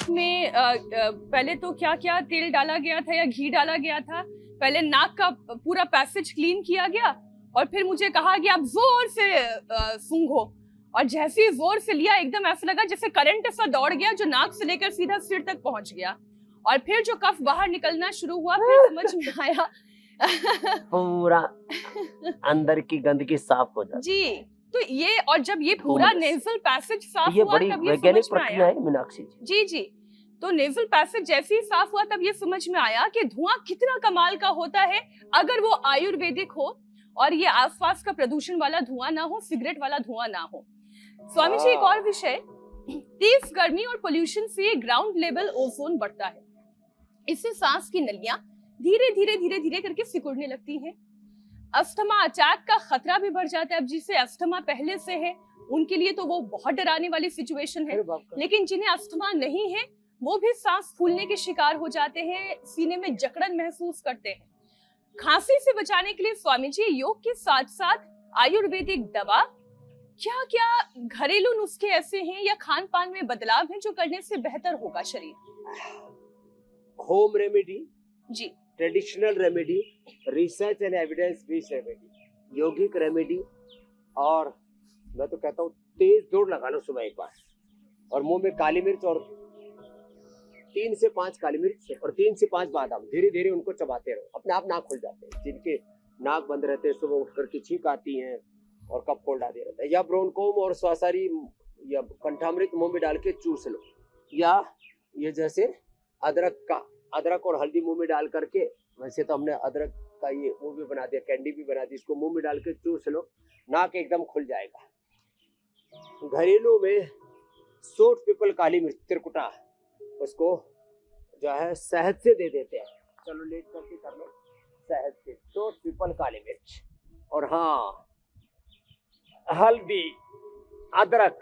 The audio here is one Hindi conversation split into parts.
में पहले तो क्या क्या तेल डाला गया था या घी डाला गया था, पहले नाक का पूरा पैसेज क्लीन किया गया और फिर मुझे कहा कि आप जोर से सूंघो, और जैसे ही जोर से लिया एकदम ऐसा लगा जैसे करंट सा दौड़ गया जो नाक से लेकर सीधा सिर तक पहुंच गया, और फिर जो कफ बाहर निकलना शुरू हुआ फिर समझ में आया पूरा अंदर की गंदगी साफ हो जाती जी। तो ये, और जब ये पूरा नेजल पैसेज साफ ये हुआ बड़ी तब ये वैज्ञानिक समझ में प्रक्रिया आया। है मीनाक्षी जी। जी, तो नेजल पैसेज जैसे ही साफ हुआ तब ये समझ में आया कि धुआं कितना कमाल का होता है अगर वो आयुर्वेदिक हो और ये आसपास का प्रदूषण वाला धुआं ना हो, सिगरेट वाला धुआं ना हो। स्वामी जी, एक और विषय, तेज गर्मी और पोल्यूशन से ग्राउंड लेवल ओजोन बढ़ता है, इससे सांस की नलियां धीरे धीरे धीरे धीरे करके सिकुड़ने लगती हैं। अस्थमा अटैक का खतरा भी बढ़ जाता है। अब जिसे अस्थमा पहले से है उनके लिए तो वो बहुत डराने वाली सिचुएशन है, लेकिन जिन्हें अस्थमा नहीं है वो भी सांस फूलने के शिकार हो जाते हैं, सीने में जकड़न महसूस करते हैं। खांसी से बचाने के लिए स्वामी जी योग के साथ साथ आयुर्वेदिक दवा, क्या क्या घरेलू नुस्खे ऐसे हैं या खान पान में बदलाव हैं जो करने से बेहतर होगा शरीर? होम रेमेडी जी, traditional remedy, research and evidence based remedy, यौगिक रेमेडी, और मैं तो कहता हूँ तेज दौड़ लगा लो सुबह एक बार, और मुंह में काली मिर्च और 3 से 5 काली मिर्च और 3 से 5 बादाम, धीरे धीरे उनको चबाते रहो, अपने आप नाक खुल जाते हैं। जिनके नाक बंद रहते हैं सुबह उठ करके छींक आती हैं और कफ कोल्ड आते रहता है, या ब्रोनकोम और स्वासारी या कंठामृत मुंह में डाल के चूस लो, या ये जैसे अदरक और हल्दी मुंह में डाल करके, वैसे तो हमने अदरक का ये वो भी बना दिया, कैंडी भी बना दी, इसको मुंह में डाल के चूस लो, नाक एकदम खुल जाएगा। घरेलू में सोट पीपल काली मिर्च त्रिकुटा, उसको जो है शहद से दे देते हैं, चलो लेट करके कर लो, शहद से सोट पीपल काली मिर्च, और हाँ हल्दी, अदरक,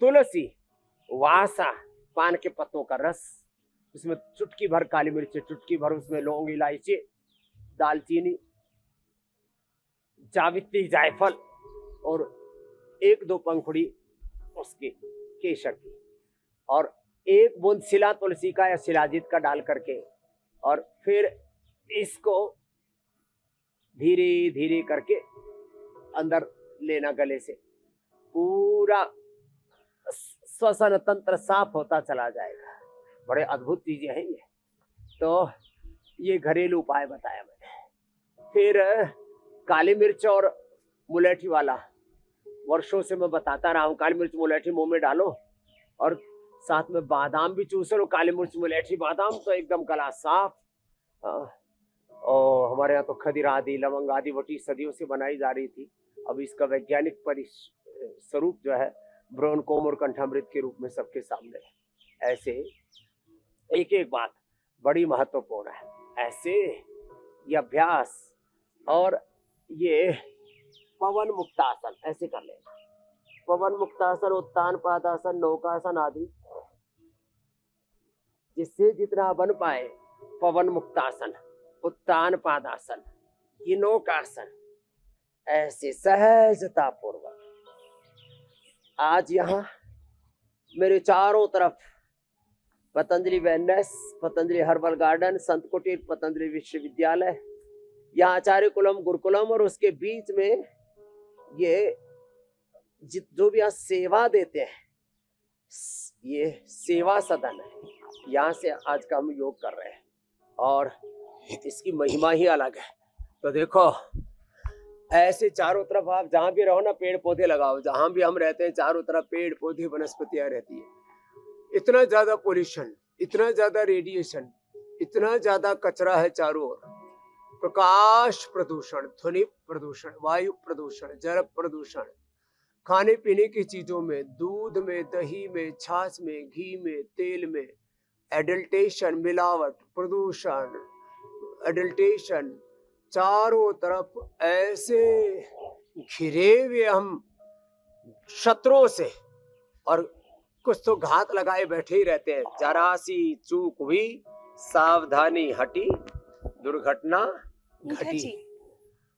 तुलसी, वासा, पान के पत्तों का रस, उसमें चुटकी भर काली मिर्च, चुटकी भर उसमें लौंग, इलायची, दालचीनी, जावित्री, जायफल, और 1-2 पंखुड़ी उसकी केसर की, और 1 बूंद सिला तुलसी का या शिलाजीत का डाल करके, और फिर इसको धीरे धीरे करके अंदर लेना गले से, पूरा श्वसन तंत्र साफ होता चला जाएगा। बड़े अद्भुत चीजें हैं ये। तो ये घरेलू उपाय बताया मैंने। फिर काली मिर्च और मुलेठी वाला, वर्षों से मैं बताता रहा हूँ, काली मिर्च मुलेठी मुंह में डालो और साथ में बादाम भी चूस लो, काली मिर्च मुलेठी बादाम, तो एकदम गला साफ। और हमारे यहाँ तो खदीरा आदि, लवंग आदि वटी सदियों से बनाई जा रही थी, अब इसका वैज्ञानिक स्वरूप जो है ब्रोनकोम और कंठामृत के रूप में सबके सामने है। ऐसे एक एक बात बड़ी महत्वपूर्ण है। ऐसे ये अभ्यास और ये पवन मुक्तासन ऐसे कर लेना, पवन मुक्तासन, उत्तान पादासन, नौकासन आदि, जिससे जितना बन पाए, पवन मुक्तासन, उत्तान पादासन, ये नौकासन, ऐसे सहजता पूर्वक। आज यहाँ मेरे चारों तरफ Patanjali wellness, Patanjali herbal garden, संत कुटीर, पतंजलि विश्वविद्यालय, यहाँ आचार्य कुलम, गुरुकुलम, और उसके बीच में ये जो भी यहाँ सेवा देते हैं, ये सेवा सदन है। यहाँ से आज का हम योग कर रहे हैं और इसकी महिमा ही अलग है। तो देखो ऐसे चारों तरफ आप जहाँ भी रहो ना, पेड़ पौधे लगाओ। जहाँ भी हम रहते हैं चारों तरफ पेड़ पौधे वनस्पतियां रहती है। इतना ज्यादा पोल्यूशन, इतना ज्यादा रेडिएशन, इतना ज्यादा कचरा है चारों ओर, प्रकाश प्रदूषण, ध्वनि प्रदूषण, वायु प्रदूषण, जल प्रदूषण, खाने पीने की चीजों में, दूध में, दही में, छाछ में, घी में, तेल में एडल्टेशन, मिलावट, प्रदूषण, एडल्टेशन, चारों तरफ ऐसे घिरे हुए हम शत्रुओं से, और कुछ तो घात लगाए बैठे ही रहते हैं। जरा सी चूक हुई, सावधानी हटी, दुर्घटना घटी।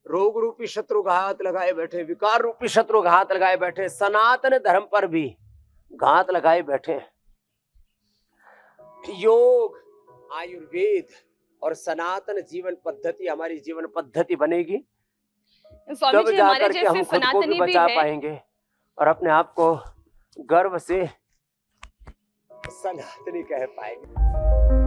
रोग रूपी शत्रु घात लगाए बैठे, विकार रूपी शत्रु घात लगाए बैठे, सनातन धर्म पर भी घात लगाए बैठे। योग, आयुर्वेद और सनातन जीवन पद्धति हमारी जीवन पद्धति बनेगी, स्वामी तब जी हमारे जाकर के जैसे हम खुद को भी सनातनी भी बचा है। पाएंगे और अपने आप को गर्व से सनातनी कह पाएंगे।